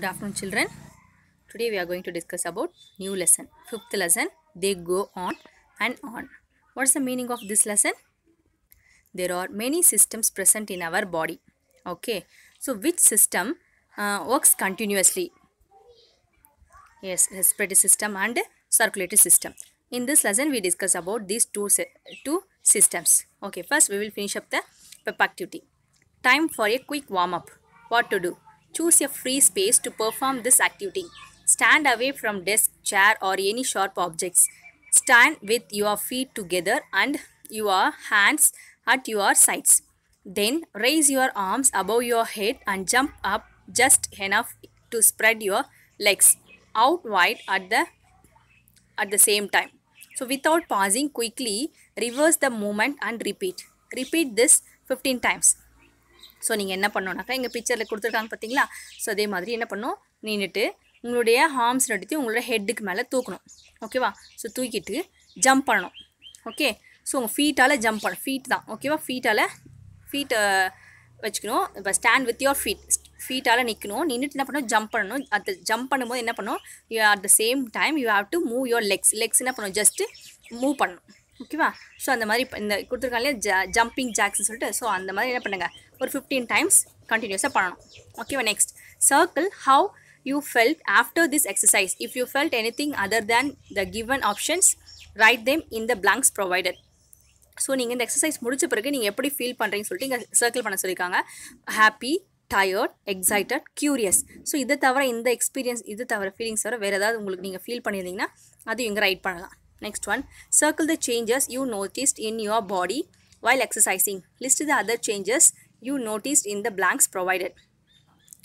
Good afternoon, children. Today we are going to discuss about new lesson, fifth lesson. They go on and on. What's the meaning of this lesson? There are many systems present in our body. Okay, so which system works continuously? Yes, respiratory system and circulatory system. In this lesson, we discuss about these two systems. Okay, first we will finish up the pep activity. Time for a quick warm up. What to do? Choose a free space to perform this activity. Stand away from desk, chair, or any sharp objects. Stand with your feet together and your hands at your sides. Then raise your arms above your head and jump up just enough to spread your legs out wide at the same time. So without pausing, quickly reverse the movement and repeat. Repeat this 15 times. So நீங்கள் என்ன பண்ணோன்னாக்கா இங்கே பிக்சரில் கொடுத்துருக்காங்க பார்த்தீங்களா? So அதே மாதிரி என்ன பண்ணணும், நின்றுட்டு உங்களுடைய ஹார்ம்ஸ் எடுத்து உங்களோட ஹெட்டுக்கு மேலே தூக்கணும். ஓகேவா? ஸோ தூக்கிட்டு ஜம்ப் பண்ணணும். ஓகே, ஸோ உங்கள் ஃபீட்டால் ஜம்ப் பண்ணணும். ஃபீட் தான் ஓகேவா? ஃபீட்டை வச்சுக்கணும். இப்போ ஸ்டாண்ட் வித் யோர் ஃபீட்டால் நிற்கணும். நின்றுட்டு என்ன பண்ணணும், ஜம்ப் பண்ணணும். அது ஜம்ப் பண்ணும்போது என்ன பண்ணணும், at the same time you have to move your legs என்ன பண்ணணும், ஜஸ்ட்டு மூவ் பண்ணணும். ஓகேவா? ஸோ அந்த மாதிரி இந்த கொடுத்துருக்காங்களே ஜம்பிங் ஜாக்ஸ்ன்னு சொல்லிட்டு, ஸோ அந்த மாதிரி என்ன பண்ணுங்கள், ஒரு 15 டைம்ஸ் கண்டினியூஸாக பண்ணணும். ஓகேவா? Next, circle how you felt after this exercise. If you felt anything other than the given options, write them in the blanks provided. So நீங்கள் இந்த எக்ஸசைஸ் முடிச்ச பிறகு நீங்கள் எப்படி ஃபீல் பண்ணுறீங்கன்னு சொல்லிட்டு இங்கே சர்க்கிள் பண்ண சொல்லியிருக்காங்க. Happy, tired, excited, curious. So இதை தவிர இந்த எக்ஸ்பீரியன்ஸ், இது தவிர ஃபீலிங்ஸ் தவிர வேறு ஏதாவது உங்களுக்கு நீங்கள் ஃபீல் பண்ணியிருந்தீங்கன்னா அது இங்கே ரைட் பண்ணலாம். Next one, circle the changes you noticed in your body while exercising. List the other changes you noticed in the blanks provided.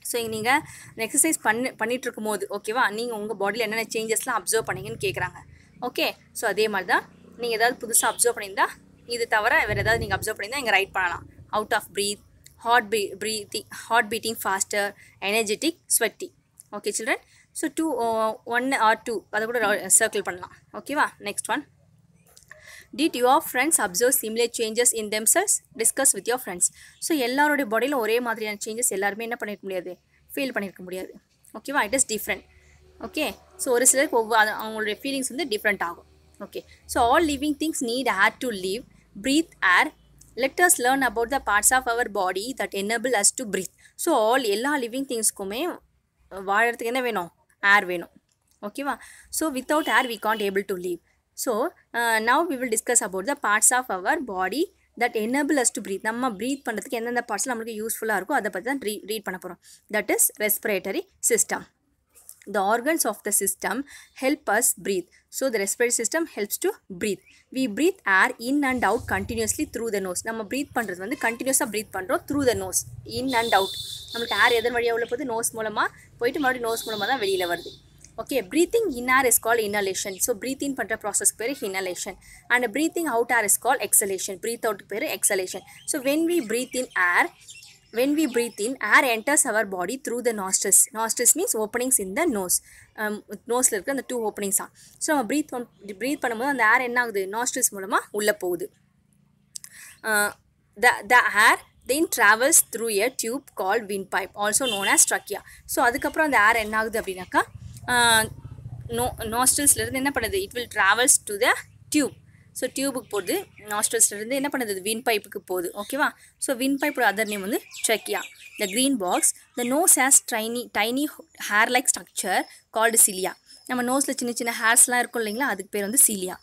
So நீங்கள் இந்த எக்ஸசைஸ் பண்ணிகிட்டு இருக்கும்போது ஓகேவா, நீங்கள் உங்கள் பாடியில் என்னென்ன சேஞ்சஸ்லாம் அப்சர்வ் பண்ணீங்கன்னு கேட்குறாங்க. ஓகே, ஸோ அதே மாதிரி தான் நீங்கள் ஏதாவது புதுசாக அப்சர்வ் பண்ணியிருந்தா, இது தவிர வேறு ஏதாவது நீங்கள் அப்சர்வ் பண்ணியிருந்தா இங்கே ரைட் பண்ணலாம். Out of breath, heart beating faster, energetic, sweaty. Okay children, so 1 or 2 அதை கூட சர்க்கிள் பண்ணலாம். ஓகேவா? Next one, did your friends observe similar changes in themselves? Discuss with your friends. So எல்லாருடைய பாடியில் ஒரே மாதிரியான சேஞ்சஸ் எல்லாருமே என்ன பண்ணியிருக்க முடியாது, ஃபீல் பண்ணியிருக்க முடியாது. ஓகேவா? It is different. Okay, so ஒரு சிலருக்கு அவங்களுடைய ஃபீலிங்ஸ் வந்து டிஃப்ரெண்ட் ஆகும். Okay, so all living things need air to live. Breathe air. Let us learn about the parts of our body that enable us to breathe. So எல்லா living திங்ஸ்க்குமே வாழறதுக்கு என்ன வேணும், ஏர் வேணும். ஓகேவா? So without air we can't able to live. So now we will discuss about the parts of our body that enable us to breath. நம்ம breath பண்ணுறதுக்கு எந்தெந்த பார்ட்ஸ் நம்மளுக்கு யூஸ்ஃபுல்லாக இருக்கோ அதை பற்றி தான் ரீட் பண்ண போகிறோம். That is respiratory system. The organs of the system help us breathe. So the respiratory system helps to breathe. We breathe air in and out continuously through the nose. நம்ம breathe பண்ணுறது வந்து கண்டினியூஸாக breathe பண்ணுறோம் through the nose, in and out. நம்மளுக்கு ஏர் எதன் வழியாக உள்ள போது, நோஸ் மூலமாக போயிட்டு மறுபடியும் நோஸ் மூலமாக தான் வெளியில் வருது. Okay, breathing in air is called inhalation. So breathe in பண்ணுற ப்ராசஸ்க்கு பேர் inhalation, and breathing out air is called exhalation. breathe out பேர் exhalation. So when we breathe in, air enters our body through the nostrils. Nostrils means openings in the nose. நோஸில் இருக்கிற அந்த 2 openings தான். So நம்ம breath பண்ணும்போது அந்த air என்ன ஆகுது, nostrils மூலமாக உள்ளே போகுது. The air then travels through a tube called windpipe, also known as trachea. So அதுக்கப்புறம் அந்த ஏர் என்ன ஆகுது அப்படின்னாக்கா, நாஸ்ட்ரில்ஸ்லேருந்து என்ன பண்ணுது, it will travels to the tube. So டியூபுக்கு போகுது, நாஸ்ட்ரில்ஸ்லேருந்து என்ன பண்ணுது, வின் பைப்புக்கு போகுது. ஓகேவா? ஸோ வின் பைப்போட அதர் நேம் வந்து trachea. The green box, the nose has tiny hair like structure called cilia. நம்ம நோஸில் சின்ன சின்ன ஹேர்ஸ்லாம் இருக்கும் இல்லைங்களா, அதுக்கு பேர் வந்து cilia.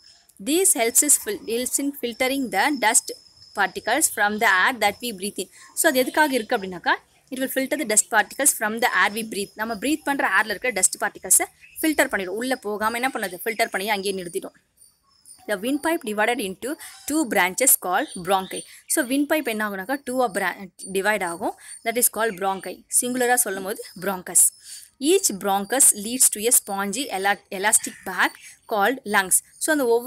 These helps in filtering the dust particles from the air that we breathe in. So அது எதுக்காக இருக்குது அப்படின்னாக்கா, it will filter the dust particles from the air we breathe. நம்ம ப்ரீத் பண்ணுற ஏரில் இருக்கிற டஸ்ட் பார்ட்டிகல்ஸை ஃபில்டர் பண்ணிடும், உள்ளே போகாமல் என்ன பண்ணுது, ஃபில்டர் பண்ணி அங்கேயே நிறுத்திடும். The windpipe divided into 2 branches called bronchi. So windpipe என்ன ஆகுனாக்கா 2 டிவைட் ஆகும். That is called bronchi. சிங்குலராக சொல்லும் போது bronchus. Each bronchus leads to a spongy elastic bag called lungs. So அந்த 2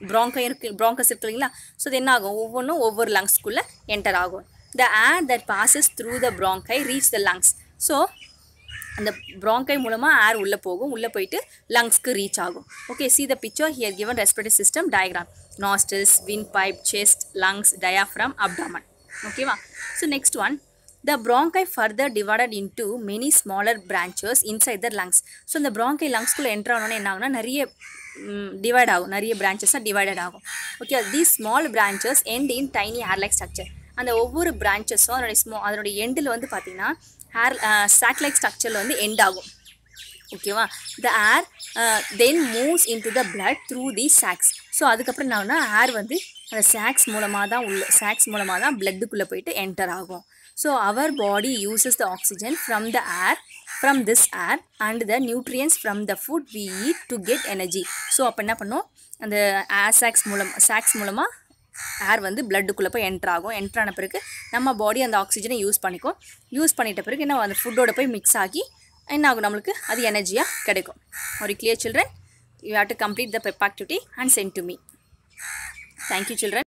bronchus இருக்கு இல்லைங்களா, ஸோ அது என்ன ஆகும், ஒவ்வொன்றும் ஒவ்வொரு லங்ஸ்க்குள்ளே என்டர் ஆகும். The air that passes through the bronchi reach the lungs. So அந்த bronchi மூலமாக ஏர் உள்ளே போகும், உள்ளே போயிட்டு லங்ஸ்க்கு ரீச் ஆகும். Okay, see the picture here given respiratory system diagram. Nostrils, windpipe, chest, lungs, diaphragm, abdomen. ஓகேவா? So next one, The bronchi further divided into many smaller branches inside the lungs. So இந்த bronchi லங்ஸ்குள்ளே enter ஆனோன்னே என்ன ஆகுனா நிறைய divide ஆகும், நிறைய பிரான்ச்சஸாக divided ஆகும். Okay, these small branches end in tiny hair like structure. அந்த ஒவ்வொரு பிரான்ச்சஸும் அதனுடைய எண்டில் வந்து பார்த்திங்கன்னா சாக் லைக் ஸ்ட்ரக்சரில் வந்து எண்ட் ஆகும். ஓகேவா? The air then moves into the blood through the sacs. So அதுக்கப்புறம் என்ன ஆகுனா ஏர் வந்து அந்த சாக்ஸ் மூலமாக தான் பிளட்டுக்குள்ளே போயிட்டு என்டர் ஆகும். So our body uses the oxygen from this air and the nutrients from the food we eat to get energy. So அப்போ என்ன பண்ணும், அந்த சாக்ஸ் மூலமாக ஏர் வந்து பிளட்டுக்குள்ளே போய் என்ட்ரு ஆகும். என்ட்ரு ஆன பிறகு நம்ம பாடி அந்த ஆக்சிஜனை யூஸ் பண்ணிட்ட பிறகு என்ன அந்த ஃபுட்டோட போய் மிக்ஸ் ஆகி என்ன ஆகும், நம்மளுக்கு அது எனர்ஜியாக கிடைக்கும். Are you clear, children? You have to complete the PEP activity and send to me. Thank you, children.